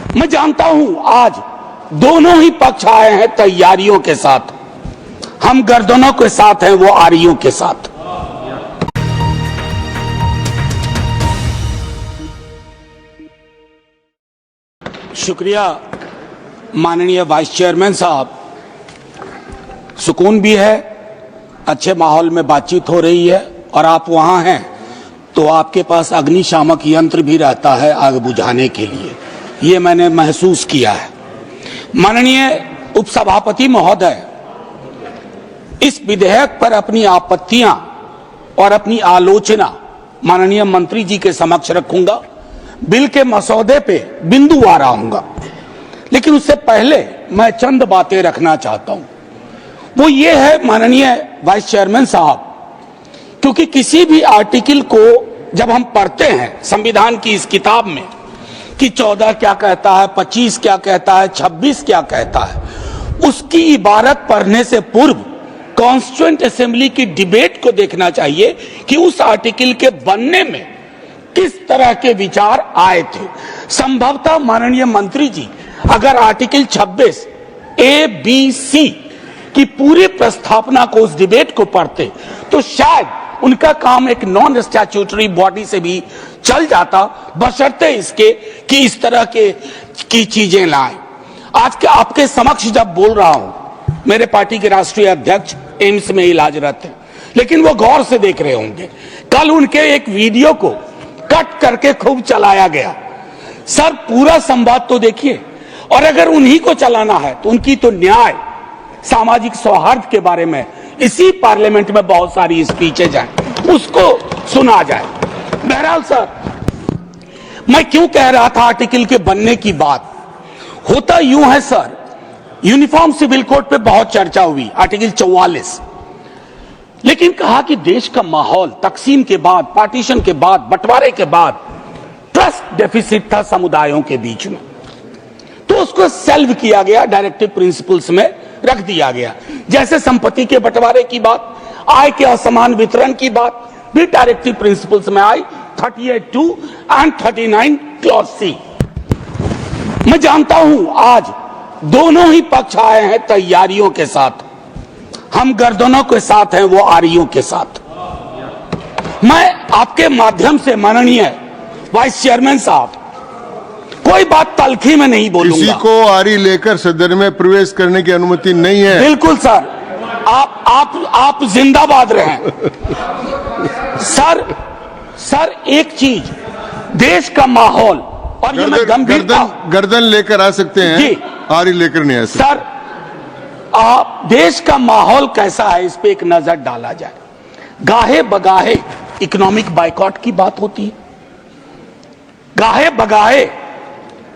मैं जानता हूं आज दोनों ही पक्ष आए हैं तैयारियों के साथ। हम गर्दनों के साथ हैं, वो आरियों के साथ। शुक्रिया माननीय वाइस चेयरमैन साहब। सुकून भी है, अच्छे माहौल में बातचीत हो रही है और आप वहां हैं तो आपके पास अग्निशामक यंत्र भी रहता है आग बुझाने के लिए, ये मैंने महसूस किया है। माननीय उपसभापति महोदय, इस विधेयक पर अपनी आपत्तियां और अपनी आलोचना माननीय मंत्री जी के समक्ष रखूंगा। बिल के मसौदे पे बिंदुवार आऊंगा, लेकिन उससे पहले मैं चंद बातें रखना चाहता हूं। वो ये है माननीय वाइस चेयरमैन साहब, क्योंकि किसी भी आर्टिकल को जब हम पढ़ते हैं संविधान की इस किताब में कि 14 क्या कहता है, 25 क्या कहता है, 26 क्या कहता है, उसकी इबारत पढ़ने से पूर्व कॉन्स्टिट्यूएंट असेंबली की डिबेट को देखना चाहिए कि उस आर्टिकल के बनने में किस तरह के विचार आए थे। संभवतः माननीय मंत्री जी अगर आर्टिकल 26 ABC की पूरी प्रस्तावना को, उस डिबेट को पढ़ते तो शायद उनका काम एक नॉन स्टैट्यूटरी बॉडी से भी चल जाता, बशर्ते इसके कि इस तरह की चीजें लाएं। आज के आपके समक्ष जब बोल रहा हूं, मेरे पार्टी के राष्ट्रीय अध्यक्ष एम्स में इलाजरत हैं, लेकिन वो गौर से देख रहे होंगे। कल उनके एक वीडियो को कट करके खूब चलाया गया। सर, पूरा संवाद तो देखिए, और अगर उन्हीं को चलाना है तो उनकी तो न्याय, सामाजिक सौहार्द के बारे में इसी पार्लियामेंट में बहुत सारी स्पीचेज हैं, उसको सुना जाए। बहरहाल सर, मैं क्यों कह रहा था आर्टिकल के बनने की बात, होता यूं है सर, यूनिफॉर्म सिविल कोड पे बहुत चर्चा हुई, आर्टिकल 44, लेकिन कहा कि देश का माहौल तकसीम के बाद, पार्टीशन के बाद, बंटवारे के बाद ट्रस्ट डेफिसिट था समुदायों के बीच में, तो उसको सेल्व किया गया, डायरेक्टिव प्रिंसिपल्स में रख दिया गया। जैसे संपत्ति के बंटवारे की बात, आय के असमान वितरण की बात भी डायरेक्टिव प्रिंसिपल्स में आई, 38(2) एंड 39 क्लॉज C। मैं जानता हूं आज दोनों ही पक्ष आए हैं तैयारियों के साथ। हम गर्दनों के साथ हैं, वो आरियों के साथ। मैं आपके माध्यम से माननीय वाइस चेयरमैन साहब, कोई बात तलखी में नहीं बोलूंगा। किसी को आरी लेकर सदन में प्रवेश करने की अनुमति नहीं है। बिल्कुल सर, आप जिंदाबाद रहें। सर एक चीज, देश का माहौल, और ये मैं गंभीरता, गर्दन लेकर आ सकते हैं, आरी लेकर नहीं आ सकते। सर, देश का माहौल कैसा है, इस पे एक नजर डाला जाए। गाहे बगाहे इकोनॉमिक बाइकॉट की बात होती है, गाहे बगाहे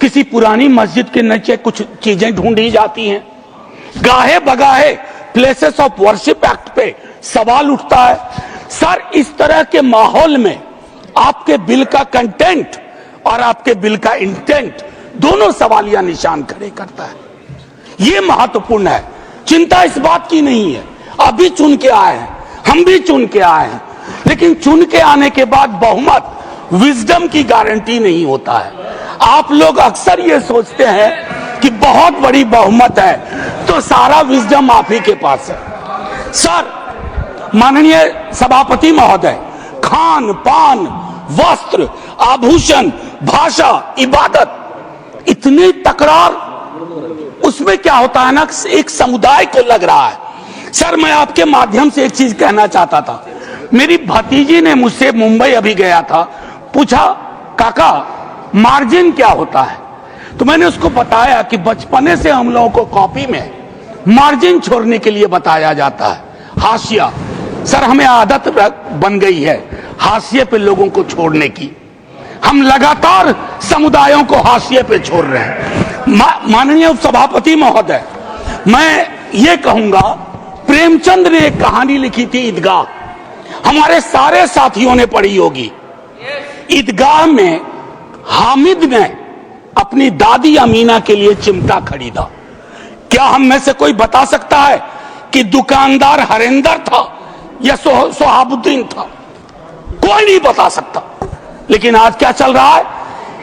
किसी पुरानी मस्जिद के नीचे कुछ चीजें ढूंढी जाती हैं, गाहे बगाहे प्लेसेस ऑफ वर्शिप एक्ट पे सवाल उठता है। सर, इस तरह के माहौल में आपके बिल का कंटेंट और आपके बिल का इंटेंट दोनों सवालिया निशान खड़े करता है। ये महत्वपूर्ण है। चिंता इस बात की नहीं है, अभी चुन के आए हैं, हम भी चुन के आए हैं, लेकिन चुन के आने के बाद बहुमत विजडम की गारंटी नहीं होता है। आप लोग अक्सर ये सोचते हैं कि बहुत बड़ी बहुमत है तो सारा विजडम आप ही के पास है। सर, माननीय सभापति महोदय, खान पान, वस्त्र, आभूषण, भाषा, इबादत, इतनी तकरार, उसमें क्या होता है ना, एक समुदाय को लग रहा है। सर, मैं आपके माध्यम से एक चीज कहना चाहता था। मेरी भतीजी ने मुझसे, मुंबई अभी गया था, पूछा काका मार्जिन क्या होता है, तो मैंने उसको बताया कि बचपने से हम लोगों को कॉपी में मार्जिन छोड़ने के लिए बताया जाता है, हाशिया। सर, हमें आदत बन गई है हाशिए पे लोगों को छोड़ने की। हम लगातार समुदायों को हाशिए पे छोड़ रहे हैं। माननीय उपसभापति महोदय, मैं ये कहूंगा, प्रेमचंद ने एक कहानी लिखी थी, ईदगाह, हमारे सारे साथियों ने पढ़ी होगी। ईदगाह में हामिद ने अपनी दादी अमीना के लिए चिमटा खरीदा। क्या हम में से कोई बता सकता है कि दुकानदार हरिंदर था या सोहाबुद्दीन था? कोई नहीं बता सकता। लेकिन आज क्या चल रहा है,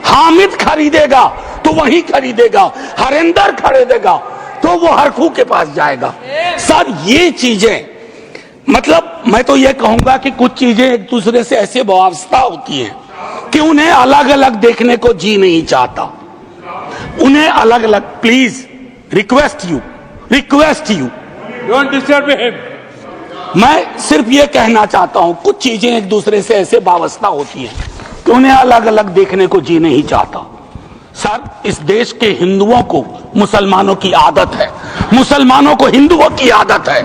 हामिद खरीदेगा तो वहीं खरीदेगा, हरेंद्र खरीदेगा तो वो हरखू के पास जाएगा। सर ये चीजें, मतलब मैं तो ये कहूंगा कि कुछ चीजें एक दूसरे से ऐसे वाबस्ता होती हैं कि उन्हें अलग अलग देखने को जी नहीं चाहता, उन्हें अलग अलग। Please request you don't disturb him. मैं सिर्फ ये कहना चाहता हूं, कुछ चीजें एक दूसरे से ऐसे वाबस्ता होती हैं कि उन्हें अलग अलग देखने को जी नहीं चाहता। सर इस देश के हिंदुओं को मुसलमानों की आदत है, मुसलमानों को हिंदुओं की आदत है,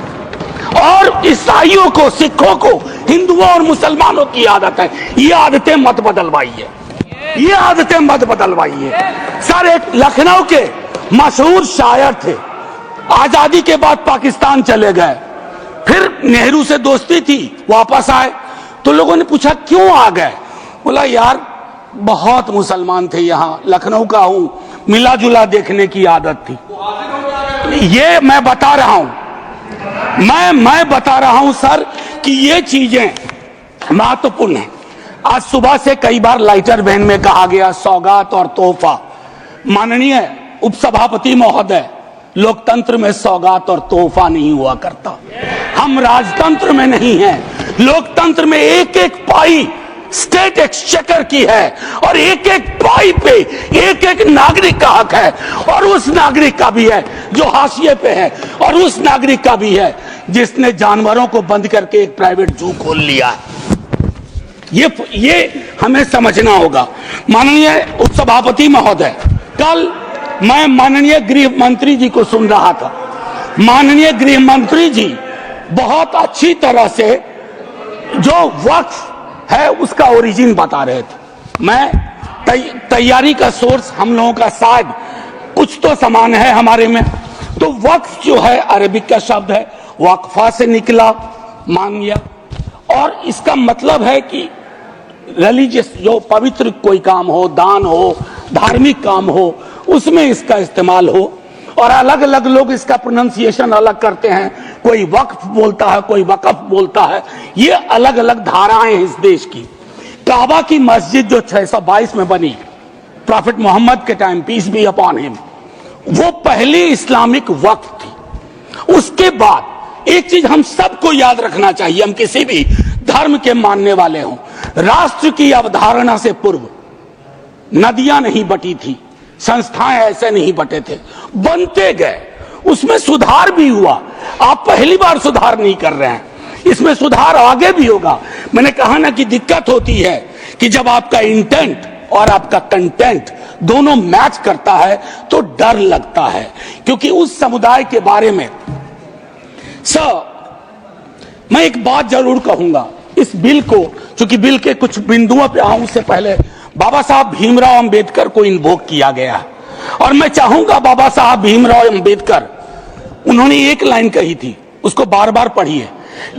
और ईसाइयों को, सिखों को हिंदुओं और मुसलमानों की आदत है। ये आदतें मत बदलवाइए, ये आदतें मत बदलवाइए। सर एक लखनऊ के मशहूर शायर थे, आजादी के बाद पाकिस्तान चले गए, फिर नेहरू से दोस्ती थी, वापस आए तो लोगों ने पूछा क्यों आ गए? बोला यार बहुत मुसलमान थे यहाँ, लखनऊ का हूं, मिला जुला देखने की आदत थी। ये मैं बता रहा हूं, मैं बता रहा हूं सर कि ये चीजें महत्वपूर्ण है। आज सुबह से कई बार लाइटर वैन में कहा गया सौगात और तोहफा। माननीय उपसभापति महोदय, लोकतंत्र में सौगात और तोहफा नहीं हुआ करता। हम राजतंत्र में नहीं हैं, लोकतंत्र में एक एक पाई स्टेट एक्सचेकर की है, और एक एक पाई पे एक एक नागरिक का हक है, और उस नागरिक का भी है जो हाशिए पे है, और उस नागरिक का भी है जिसने जानवरों को बंद करके एक प्राइवेट जू खोल लिया है। ये हमें समझना होगा। माननीय उपसभापति महोदय, कल मैं माननीय गृह मंत्री जी को सुन रहा था। माननीय गृह मंत्री जी बहुत अच्छी तरह से जो वक्फ है उसका ओरिजिन बता रहे थे। मैं तैयारी का सोर्स हम लोगों का शायद कुछ तो समान है हमारे में। तो वक्फ जो है अरबिक का शब्द है, वक्फा से निकला, मान लिया, और इसका मतलब है कि रिलीजियस जो पवित्र कोई काम हो, दान हो, धार्मिक काम हो, उसमें इसका इस्तेमाल हो। और अलग अलग लोग इसका प्रोनाउंसिएशन अलग करते हैं, कोई वक्फ बोलता है, कोई वकफ बोलता है। ये अलग अलग धाराएं हैं इस देश की। काबा की मस्जिद जो 622 में बनी प्रॉफिट मोहम्मद के time, peace be upon him, वो पहली इस्लामिक वक्फ थी। उसके बाद एक चीज हम सबको याद रखना चाहिए, हम किसी भी धर्म के मानने वाले हों, राष्ट्र की अवधारणा से पूर्व नदियां नहीं बटी थी, संस्थाएं ऐसे नहीं बटे थे, बनते गए, उसमें सुधार भी हुआ। आप पहली बार सुधार नहीं कर रहे हैं, इसमें सुधार आगे भी होगा। मैंने कहा ना कि दिक्कत होती है कि जब आपका इंटेंट और आपका कंटेंट दोनों मैच करता है तो डर लगता है, क्योंकि उस समुदाय के बारे में सर मैं एक बात जरूर कहूंगा। इस बिल को, चूंकि बिल के कुछ बिंदुओं पे आऊं उससे पहले, बाबा साहब भीमराव अंबेडकर को इन्वोक किया गया है, और मैं चाहूंगा बाबा साहब भीमराव अंबेडकर, उन्होंने एक लाइन कही थी, उसको बार बार पढ़िए,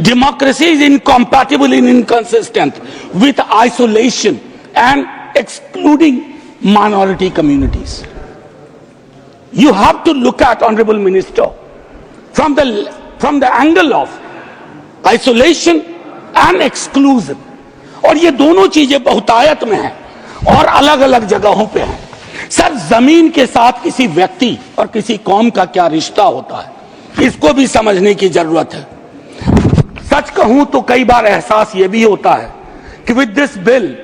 democracy is incompatible in inconsistent with isolation and excluding minority communities. You have to look at honourable minister from the angle of isolation and exclusion, और ये दोनों चीजें बहुतायत में हैं और अलग अलग जगहों पे हैं। सर जमीन के साथ किसी व्यक्ति और किसी कौम का क्या रिश्ता होता है, इसको भी समझने की जरूरत है। सच कहूं तो कई बार एहसास ये भी होता है कि with this bill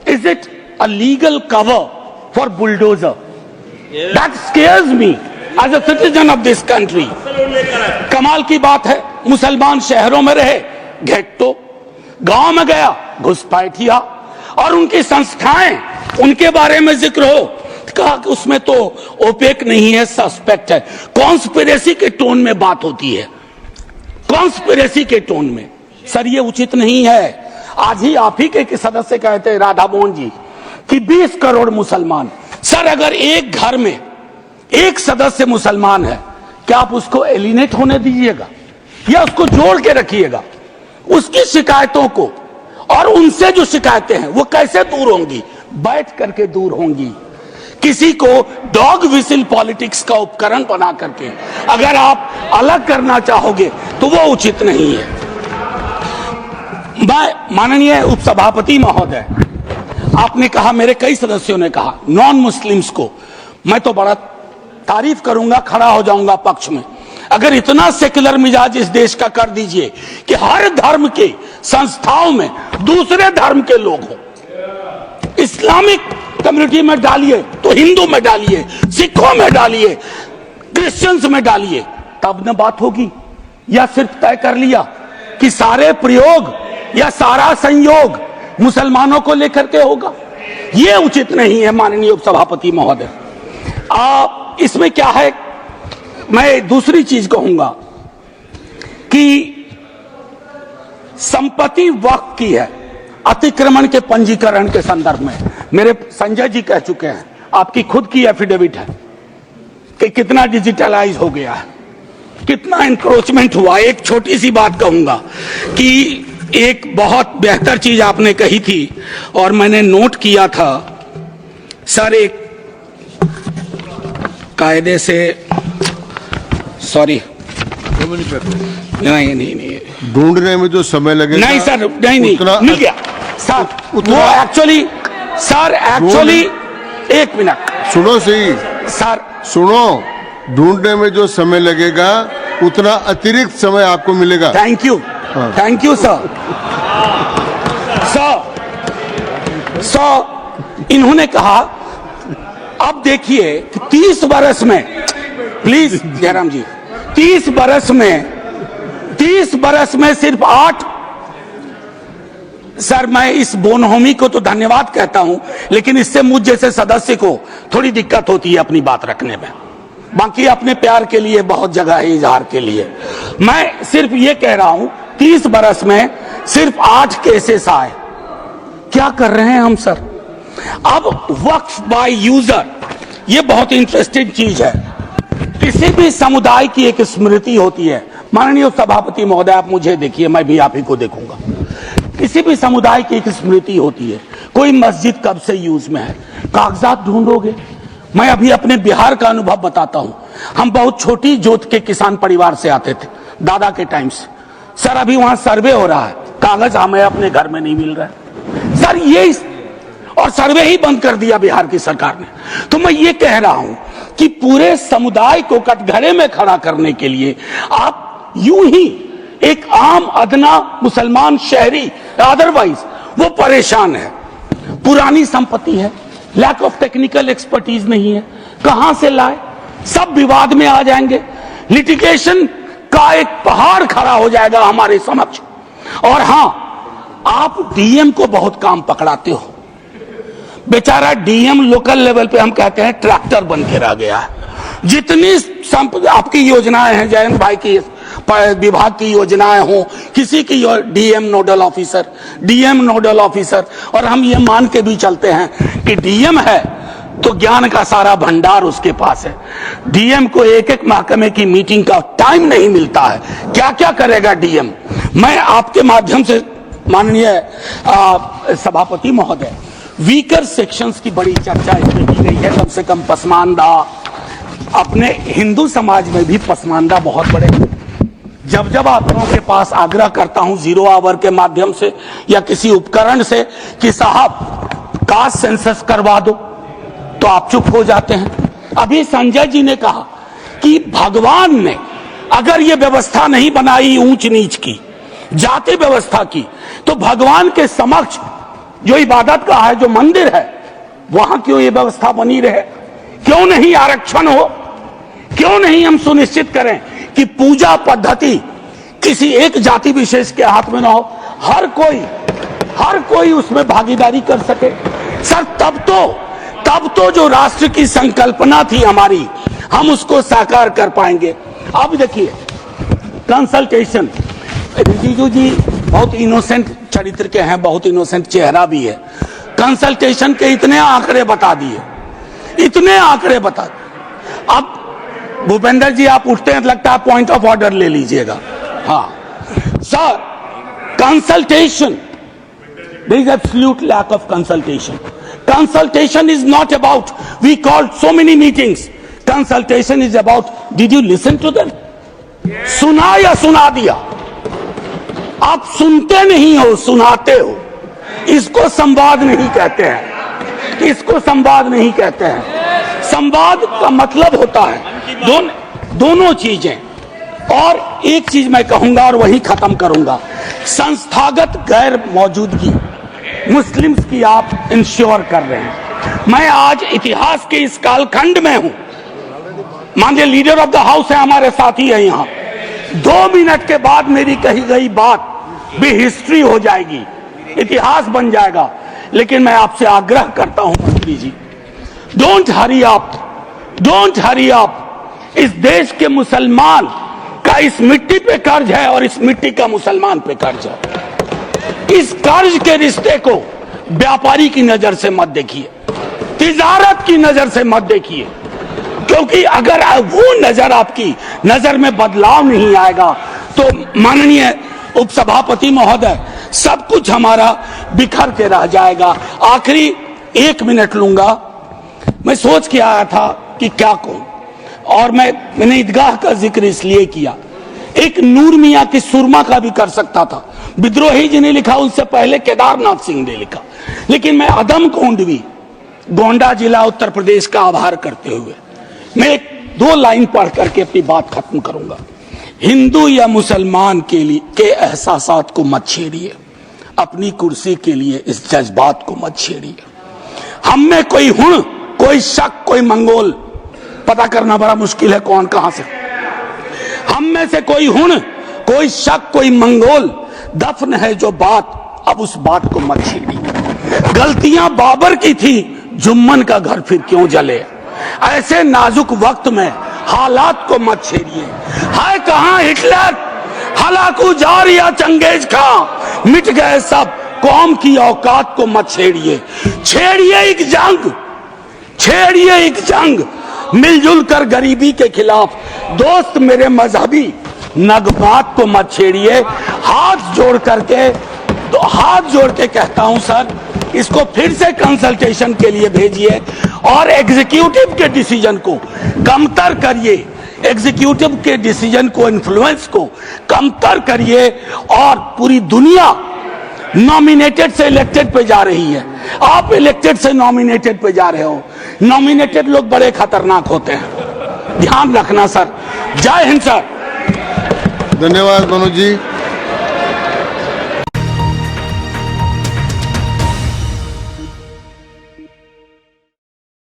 is it a legal cover for bulldozer? That scares me as a citizen of this country. कमाल की बात है, मुसलमान शहरों में रहे घेट्टो, गांव में गया घुसपैठिया, और उनकी संस्थाएं, उनके बारे में जिक्र हो, कहा कि उसमें तो ओपेक नहीं है, सस्पेक्ट है। कॉन्स्पिरेसी के टोन में बात होती है, कॉन्स्पिरेसी के टोन में। सर ये उचित नहीं है। आज ही आप ही के सदस्य कहते हैं राधा मोहन जी कि 20 करोड़ मुसलमान। सर अगर एक घर में एक सदस्य मुसलमान है, क्या आप उसको एलिनेट होने दीजिएगा या उसको जोड़ के रखिएगा? उसकी शिकायतों को और उनसे जो शिकायतें हैं वो कैसे दूर होंगी? बैठ करके दूर होंगी। किसी को डॉग विसिल पॉलिटिक्स का उपकरण बना करके अगर आप अलग करना चाहोगे तो वो उचित नहीं है। माननीय उपसभापति महोदय, आपने कहा, मेरे कई सदस्यों ने कहा, नॉन मुस्लिम्स को मैं तो बड़ा तारीफ करूंगा, खड़ा हो जाऊंगा पक्ष में। अगर इतना सेक्युलर मिजाज इस देश का कर दीजिए कि हर धर्म के संस्थाओं में दूसरे धर्म के लोग हों, इस्लामिक कम्युनिटी में डालिए तो हिंदू में डालिए, सिखों में डालिए, क्रिश्चियंस में डालिए, तब न बात होगी। या सिर्फ तय कर लिया कि सारे प्रयोग या सारा संयोग मुसलमानों को लेकर के होगा, यह उचित नहीं है माननीय उपसभापति महोदय। इसमें क्या है, मैं दूसरी चीज कहूंगा कि संपत्ति वक्फ की है अतिक्रमण के पंजीकरण के संदर्भ में। मेरे संजय जी कह चुके हैं, आपकी खुद की एफिडेविट है कि कितना डिजिटलाइज हो गया है, कितना इंक्रोचमेंट हुआ। एक छोटी सी बात कहूंगा कि एक बहुत बेहतर चीज आपने कही थी और मैंने नोट किया था सर, एक कायदे से, सॉरी, नहीं ढूंढने में जो समय लगेगा, नहीं सर, नहीं मिल गया सर, वो एक्चुअली एक मिनट सुनो सही सर, सुनो, ढूंढने में जो समय लगेगा उतना अतिरिक्त समय आपको मिलेगा। Thank you sir. इन्होंने कहा, अब देखिए कि 30 बरस में, प्लीज जयराम जी, 30 बरस में सिर्फ 8, सर मैं इस बोनहोमी को तो धन्यवाद कहता हूं, लेकिन इससे मुझ जैसे सदस्य को थोड़ी दिक्कत होती है अपनी बात रखने में। बाकी अपने प्यार के लिए बहुत जगह है इजहार के लिए। मैं सिर्फ ये कह रहा हूं 30 बरस में सिर्फ 8 केसेस आए। क्या कर रहे हैं हम सर? अब वक्फ बाय यूजर, ये बहुत इंटरेस्टिंग चीज है। किसी भी समुदाय की एक स्मृति होती है। माननीय सभापति महोदय, आप मुझे देखिए, मैं भी आप ही को देखूंगा। किसी भी समुदाय की एक स्मृति होती है। कोई मस्जिद कब से यूज में है, कागजात ढूंढोगे। मैं अभी अपने बिहार का अनुभव बताता हूं। हम बहुत छोटी जोत के किसान परिवार से आते थे दादा के टाइम से। सर अभी वहां सर्वे हो रहा है, कागज हमें अपने घर में नहीं मिल रहा है सर, ये और सर्वे ही बंद कर दिया बिहार की सरकार ने। तो मैं ये कह रहा हूं कि पूरे समुदाय को कटघरे में खड़ा करने के लिए आप यूं ही एक आम अदना मुसलमान शहरी, अदरवाइज वो परेशान है। पुरानी संपत्ति है, लैक ऑफ टेक्निकल एक्सपर्टीज नहीं है, कहां से लाए, सब विवाद में आ जाएंगे। लिटिगेशन का एक पहाड़ खड़ा हो जाएगा हमारे समक्ष। और हां, आप डीएम को बहुत काम पकड़ाते हो। बेचारा डीएम लोकल लेवल पे हम कहते हैं ट्रैक्टर बन के रह गया है। जितनी आपकी योजनाएं हैं, जयंत भाई की विभाग की योजनाएं हो, किसी की डीएम नोडल ऑफिसर, और हम ये मान के भी चलते हैं कि डीएम है तो ज्ञान का सारा भंडार उसके पास है। डीएम को एक एक महकमे की मीटिंग का टाइम नहीं मिलता है, क्या क्या करेगा डीएम। मैं आपके माध्यम से माननीय सभापति महोदय, वीकर सेक्शंस की बड़ी चर्चा इसमें की गई है। कम से कम पसमानदा, अपने हिंदू समाज में भी पसमानदा बहुत बड़े। जब जब आप लोगों के पास आग्रह करता हूं 0 आवर के माध्यम से या किसी उपकरण से कि साहब कास्ट सेंसस करवा दो, तो आप चुप हो जाते हैं। अभी संजय जी ने कहा कि भगवान ने अगर ये व्यवस्था नहीं बनाई ऊंच नीच की, जाति व्यवस्था की, तो भगवान के समक्ष जो इबादत का है, जो मंदिर है, वहां क्यों ये व्यवस्था बनी रहे? क्यों नहीं आरक्षण हो? क्यों नहीं हम सुनिश्चित करें कि पूजा पद्धति किसी एक जाति विशेष के हाथ में ना हो, हर कोई उसमें भागीदारी कर सके। सर तब तो जो राष्ट्र की संकल्पना थी हमारी, हम उसको साकार कर पाएंगे। अब देखिए कंसल्टेशन, रिजिजू जी बहुत इनोसेंट चरित्र के हैं, बहुत इनोसेंट चेहरा भी है। कंसल्टेशन के इतने आंकड़े बता दिए। अब भूपेंद्र जी आप उठते हैं, लगता है पॉइंट ऑफ ऑर्डर ले लीजिएगा। हाँ sir, consultation, there is absolute lack of consultation. Consultation is not about we called so many meetings. Consultation is about did you listen to them? सुना या सुना दिया? आप सुनते नहीं हो, सुनाते हो। इसको संवाद नहीं कहते हैं, संवाद का मतलब होता है दोनों चीजें। और एक चीज मैं कहूंगा और वही खत्म करूंगा, संस्थागत गैर मौजूदगी मुस्लिम्स की आप इंश्योर कर रहे हैं। मैं आज इतिहास के इस कालखंड में हूं, माननीय लीडर ऑफ द हाउस है, हमारे साथी है यहाँ, 2 मिनट के बाद मेरी कही गई बात भी हिस्ट्री हो जाएगी, इतिहास बन जाएगा। लेकिन मैं आपसे आग्रह करता हूं मंत्री जी, don't hurry up, don't hurry up. इस देश के मुसलमान का इस मिट्टी पे कर्ज है और इस मिट्टी का मुसलमान पे कर्ज है। इस कर्ज के रिश्ते को व्यापारी की नजर से मत देखिए, तिजारत की नजर से मत देखिए, क्योंकि अगर वो नजर आपकी नजर में बदलाव नहीं आएगा तो माननीय उपसभापति महोदय, सब कुछ हमारा बिखर के रह जाएगा। आखिरी 1 मिनट लूंगा। मैं सोच के आया था कि क्या कहूं, और मैंने ईदगाह का जिक्र इसलिए किया। एक नूर मियां की सुरमा का भी कर सकता था, विद्रोही जी ने लिखा, उससे पहले केदारनाथ सिंह ने लिखा। लेकिन मैं अदम कोंडवी, गोंडा जिला, उत्तर प्रदेश का आभार करते हुए मैं 2 लाइन पढ़ करके अपनी बात खत्म करूंगा। हिंदू या मुसलमान के एहसासात को मत छेड़िए, अपनी कुर्सी के लिए इस जज्बात को मत छेड़िए। हम में कोई हुण, कोई शक, कोई मंगोल, पता करना बड़ा मुश्किल है कौन कहां से। हम में से कोई हुण, कोई शक, कोई मंगोल दफन है जो बात, अब उस बात को मत छेड़िए। गलतियां बाबर की थी, जुम्मन का घर फिर क्यों जले। ऐसे नाजुक वक्त में हालात को मत छेड़िए। है कहां हिटलर, हलाकू जार या चंगेज खां, मिट गए सब, कौम की औकात को मत छेड़िए। छेड़िए एक जंग, छेड़िए एक जंग, मिलजुल कर गरीबी के खिलाफ। दोस्त मेरे मजहबी नगमात को मत छेड़िए। हाथ जोड़ करके, तो हाथ जोड़ के कहता हूं सर, इसको फिर से कंसल्टेशन के लिए भेजिए और एग्जीक्यूटिव के डिसीजन को कमतर करिए, एग्जीक्यूटिव के डिसीजन को, इन्फ्लुएंस को कमतर करिए। और पूरी दुनिया नॉमिनेटेड से इलेक्टेड पे जा रही है, आप इलेक्टेड से नॉमिनेटेड पे जा रहे हो। नॉमिनेटेड लोग बड़े खतरनाक होते हैं, ध्यान रखना सर। जय हिंद सर। धन्यवाद मनोज जी।